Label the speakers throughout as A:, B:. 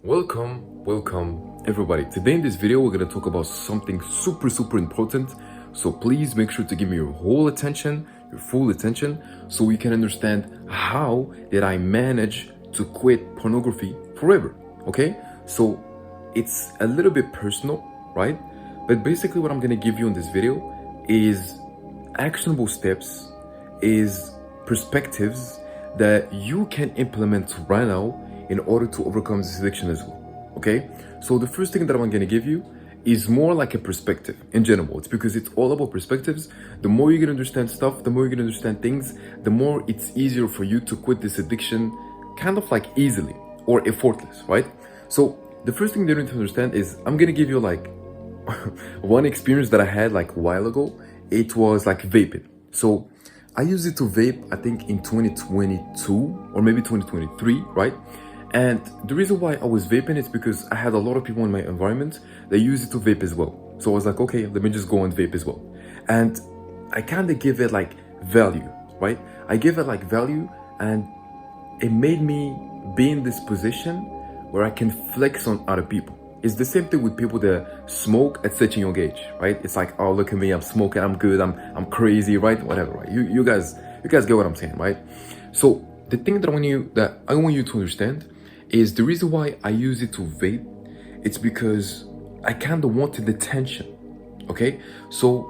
A: Welcome everybody. Today in this video we're going to talk about something super important, so please make sure to give me your whole attention, your full attention, so we can understand how did I manage to quit pornography forever. Okay, so it's a little bit personal, right? But basically what I'm going to give you in this video is actionable steps, is perspectives that you can implement right now in order to overcome this addiction as well. Okay, so the first thing that I'm going to give you is more like a perspective in general. It's because it's all about perspectives. The more you're going to understand stuff, the more you're going to understand things, the more it's easier for you to quit this addiction kind of like easily or effortless, right? So the first thing that you need to understand is I'm going to give you like one experience that I had like a while ago. It was like vaping. So I used it to vape, I think in 2022 or maybe 2023, right? And the reason why I was vaping is because I had a lot of people in my environment that used it to vape as well. So I was like, okay, let me just go and vape as well. And I kind of give it like value, right? I give it like value, and it made me be in this position where I can flex on other people. It's the same thing with people that smoke at such a young age, right? It's like, oh, look at me, I'm smoking, I'm good, I'm crazy, right? Whatever, right? You guys get what I'm saying, right? So the thing that I want you to understand is the reason why I use it to vape. It's because I kind of wanted attention. Okay, so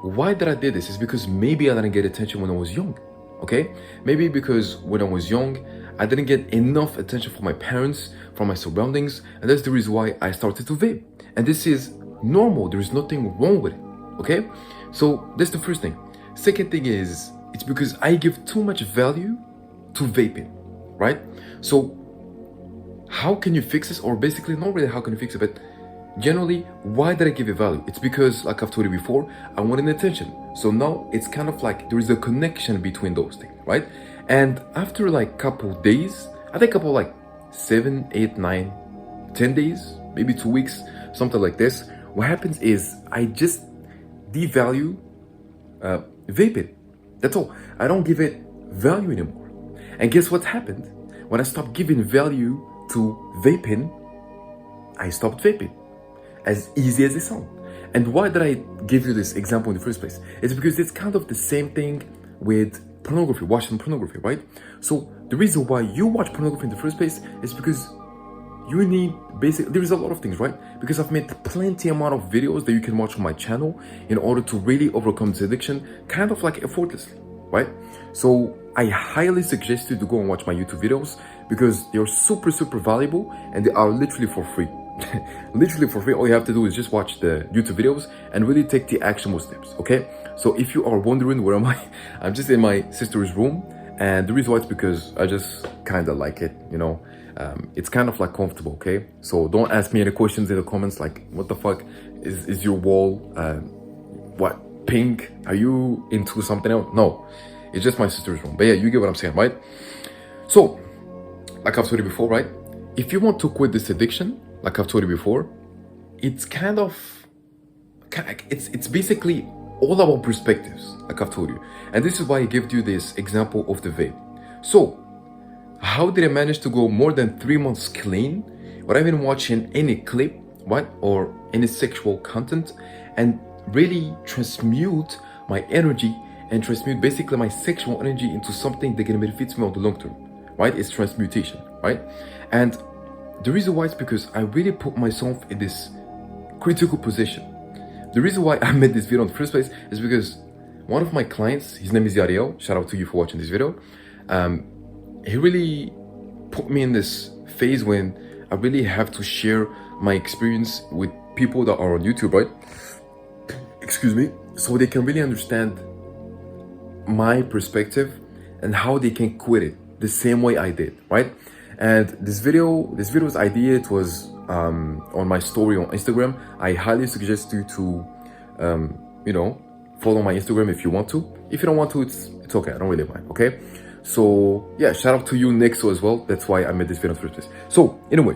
A: why did I do this? Is because maybe I didn't get attention when I was young. Okay, maybe because when I was young I didn't get enough attention from my parents, from my surroundings, and that's the reason why I started to vape. And this is normal, there is nothing wrong with it. Okay, so that's the first thing. Second thing is, it's because I give too much value to vaping, right? So how can you fix this? Or basically, not really how can you fix it, but generally, why did I give it value? It's because, like I've told you before, I wanted attention. So now it's kind of like there is a connection between those things, right? And after like couple days, I think couple like 7, 8, 9, 10 days, maybe 2 weeks, something like this, what happens is I just devalue vaping. That's all. I don't give it value anymore. And guess what happened? When I stopped giving value to vaping, I stopped vaping. As easy as it sounds. And why did I give you this example in the first place? It's because it's kind of the same thing with pornography, watching pornography, right? So the reason why you watch pornography in the first place is because you need there's a lot of things, right? Because I've made plenty amount of videos that you can watch on my channel in order to really overcome this addiction, kind of like effortlessly, right? So I highly suggest you to go and watch my YouTube videos because they're super valuable and they are literally for free. Literally for free. All you have to do is just watch the YouTube videos and really take the actionable steps. Okay, so if you are wondering where am I, I'm just in my sister's room, and the reason why it's because I just kind of like it, you know. It's kind of like comfortable. Okay, so don't ask me any questions in the comments like what the fuck is your wall what pink, are you into something else? No, it's just my sister's room. But yeah, you get what I'm saying, right? So like I've told you before, right, if you want to quit this addiction, like I've told you before, it's it's basically all about perspectives, like I've told you. And this is why I gave you this example of the vape. So how did I manage to go more than 3 months clean without even watching any clip, what, or any sexual content, and really transmute my energy and transmute basically my sexual energy into something that can benefit me on the long term, right? It's transmutation, right? And the reason why is because I really put myself in this critical position. The reason why I made this video in the first place is because one of my clients, his name is Yariel, shout out to you for watching this video. He really put me in this phase when I really have to share my experience with people that are on YouTube, right? Excuse me. So they can really understand my perspective and how they can quit it the same way I did, right? And this video's idea, it was on my story on Instagram. I highly suggest you to you know, follow my Instagram if you want to. If you don't want to, it's okay, I don't really mind. Okay, so yeah, shout out to you Nexo as well. That's why I made this video in the first place. So anyway,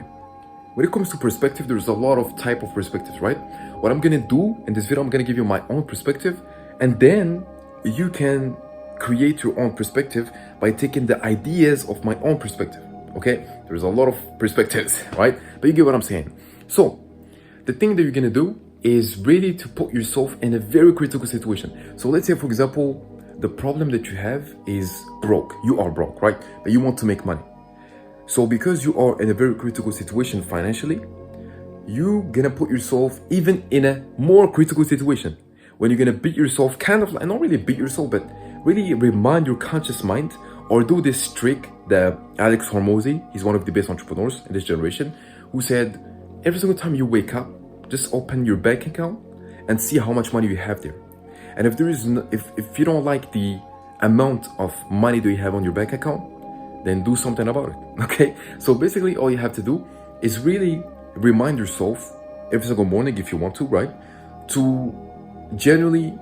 A: when it comes to perspective, there's a lot of type of perspectives, right? What I'm gonna do in this video, I'm gonna give you my own perspective, and then you can create your own perspective by taking the ideas of my own perspective. Okay, There's a lot of perspectives, right? But you get what I'm saying. So the thing that you're gonna do is really to put yourself in a very critical situation. So let's say, for example, the problem that you have is broke. You are broke, right? But you want to make money. So because you are in a very critical situation financially, you're gonna put yourself even in a more critical situation when you're gonna beat yourself, kind of like, not really beat yourself, but really remind your conscious mind, or do this trick that Alex Hormozy, he's one of the best entrepreneurs in this generation, who said, every single time you wake up, just open your bank account and see how much money you have there. And if there is if you don't like the amount of money that you have on your bank account, then do something about it. Okay? So basically all you have to do is really remind yourself every single morning, if you want to, right? To genuinely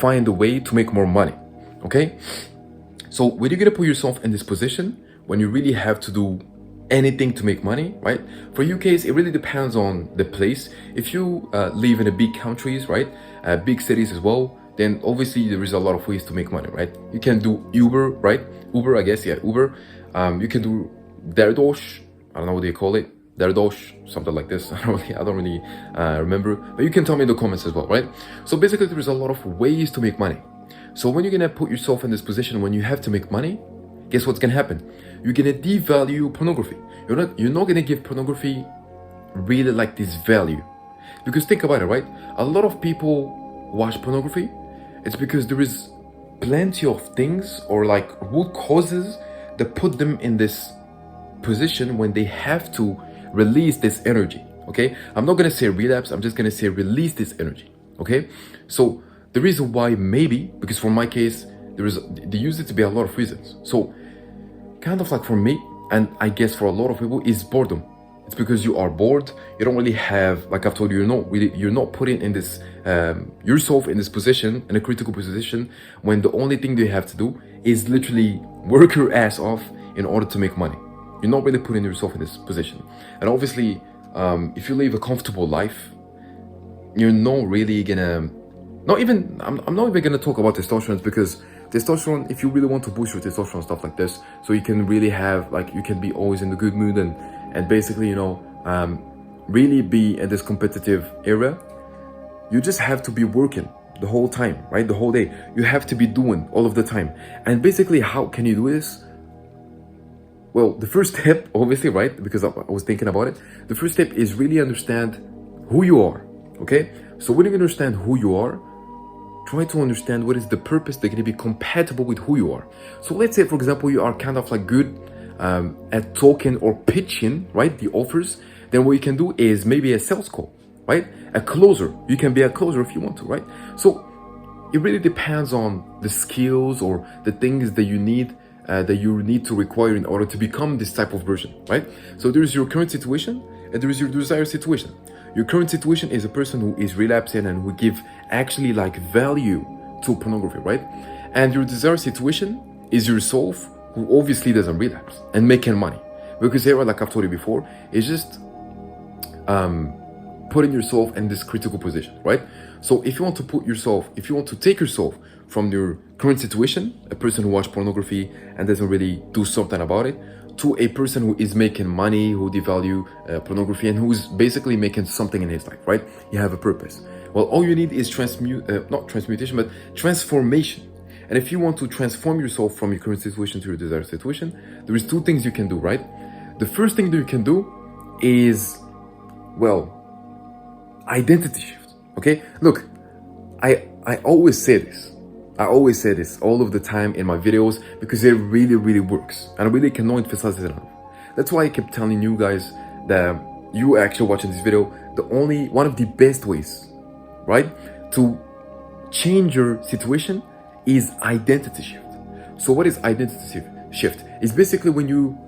A: find a way to make more money. Okay? So when you're gonna put yourself in this position, when you really have to do anything to make money, right? For UKs, it really depends on the place. If you live in a big countries, right? Big cities as well, then obviously there is a lot of ways to make money, right? You can do Uber, right? Uber, I guess, yeah, Uber. You can do Dardosh, I don't know what they call it. Dardosh, something like this. I don't really remember. But you can tell me in the comments as well, right? So basically there is a lot of ways to make money. So when you're gonna put yourself in this position when you have to make money, guess what's gonna happen? You're gonna devalue pornography. You're not gonna give pornography really like this value. Because think about it, right? A lot of people watch pornography. It's because there is plenty of things or like root causes that put them in this position when they have to release this energy. Okay? I'm not gonna say relapse, I'm just gonna say release this energy. Okay? So the reason why, maybe, because for my case, they use it to be a lot of reasons. So kind of like for me, and I guess for a lot of people, is boredom. It's because you are bored. You don't really have, like I've told you, you're not putting in this yourself in this position, in a critical position, when the only thing you have to do is literally work your ass off in order to make money. You're not really putting yourself in this position. And obviously, if you live a comfortable life, you're not really gonna, I'm not even gonna talk about testosterone, because testosterone, if you really want to boost your testosterone, stuff like this, so you can really have, like, you can be always in the good mood and basically, really be in this competitive era, you just have to be working the whole time, right? The whole day. You have to be doing all of the time. And basically, how can you do this? Well, the first step, obviously, right? Because I was thinking about it. The first step is really understand who you are, okay? So when you understand who you are, try to understand what is the purpose that's going to be compatible with who you are. So let's say, for example, you are kind of like good at talking or pitching, right, the offers. Then what you can do is maybe a sales call, right? A closer. You can be a closer if you want to, right? So it really depends on the skills or the things that you need to require in order to become this type of version, right? So there's your current situation and there is your desired situation. Your current situation is a person who is relapsing and who give actually like value to pornography, right? And your desired situation is yourself, who obviously doesn't relapse and making money. Because here, like I've told you before, it's just putting yourself in this critical position, right? So if you want to take yourself from your current situation, a person who watches pornography and doesn't really do something about it, to a person who is making money, who devalue pornography, and who's basically making something in his life, right? You have a purpose. Well, all you need is not transmutation, but transformation. And if you want to transform yourself from your current situation to your desired situation, there is two things you can do, right? The first thing that you can do is, well, identity shift, okay? Look, I always say this. I always say this all of the time in my videos because it really, really works. And I really cannot emphasize it enough. That's why I kept telling you guys that you actually watching this video, one of the best ways, right, to change your situation is identity shift. So what is identity shift? It's basically when you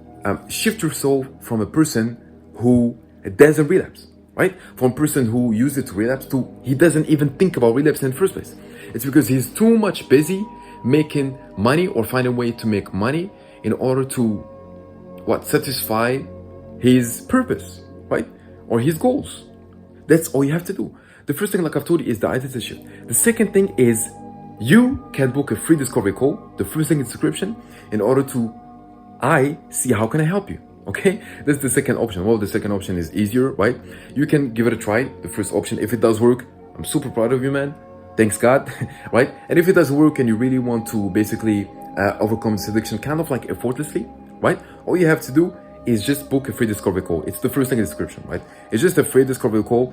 A: shift yourself from a person who doesn't relapse, right? From a person who used to relapse to he doesn't even think about relapse in the first place. It's because he's too much busy making money or finding a way to make money in order to satisfy his purpose, right? Or his goals. That's all you have to do. The first thing, like I've told you, is the identity shift. The second thing is you can book a free discovery call, the first thing in the description, in order to see how can I help you, Okay, that's the second option. Well, the second option is easier, right? You can give it a try. The first option, if it does work, I'm super proud of you, man. Thanks God, right? And if it does work and you really want to basically overcome this addiction kind of like effortlessly, right? All you have to do is just book a free discovery call. It's the first thing in the description, right? It's just a free discovery call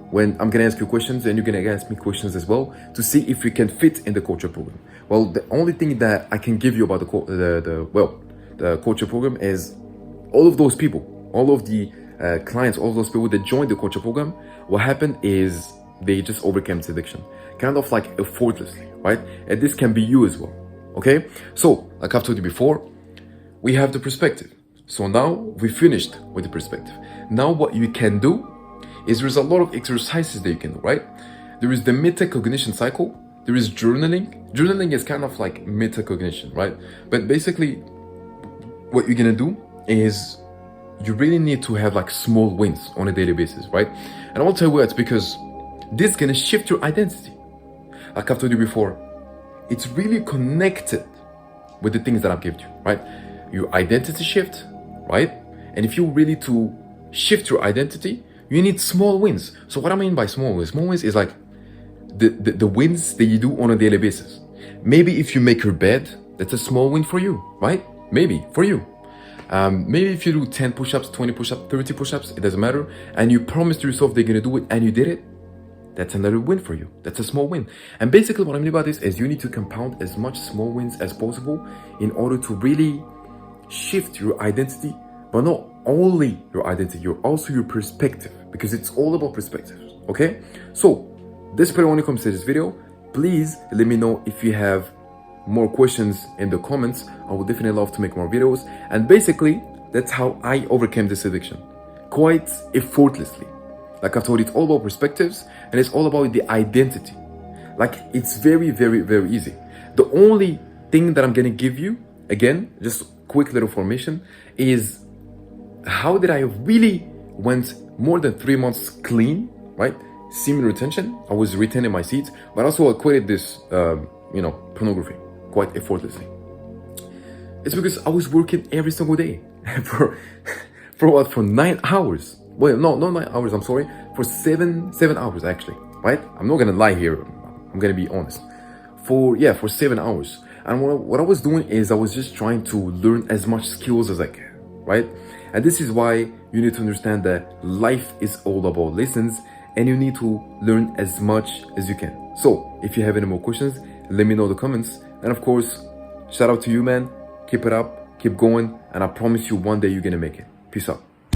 A: when I'm gonna ask you questions and you're gonna ask me questions as well to see if we can fit in the coaching program. Well, the only thing that I can give you about the coaching program is all of those people, all of the clients, all of those people that joined the coaching program, what happened is they just overcame this addiction, kind of like effortlessly, right? And this can be you as well, okay? So, like I've told you before, we have the perspective. So now we finished with the perspective. Now what you can do is there's a lot of exercises that you can do, right? There is the metacognition cycle. There is journaling. Journaling is kind of like metacognition, right? But basically, what you're gonna do is you really need to have like small wins on a daily basis, right? And I'll tell you why. It's because this is gonna shift your identity. Like I've told you before, it's really connected with the things that I've given you, right? Your identity shift, right? And if you really to shift your identity, you need small wins. So what I mean by small wins is like the wins that you do on a daily basis. Maybe if you make your bed, that's a small win for you, right? Maybe for you. Maybe if you do 10 push-ups, 20 push-ups, 30 push-ups, it doesn't matter. And you promised yourself they're gonna do it and you did it. That's another win for you. That's a small win. And basically what I mean about this is you need to compound as much small wins as possible in order to really shift your identity, but not only your identity, you're also your perspective, because it's all about perspective, okay? So this is pretty when it comes to this video. Please let me know if you have more questions in the comments. I would definitely love to make more videos. And basically, that's how I overcame this addiction, quite effortlessly. Like I've told you, it's all about perspectives and it's all about the identity. Like it's very, very, very easy. The only thing that I'm gonna give you, again, just quick little information, is how did I really went more than 3 months clean, right? Semen retention, I was retaining my seeds, but also I quitted this, pornography quite effortlessly. It's because I was working every single day for what? For 9 hours. Well, no, not 9 hours, I'm sorry. For seven hours actually, right? I'm not gonna lie here. I'm gonna be honest. For 7 hours. And what I was doing is I was just trying to learn as much skills as I can, right? And this is why you need to understand that life is all about lessons and you need to learn as much as you can. So if you have any more questions, let me know in the comments. And of course, shout out to you, man. Keep it up, keep going. And I promise you one day you're gonna make it. Peace out.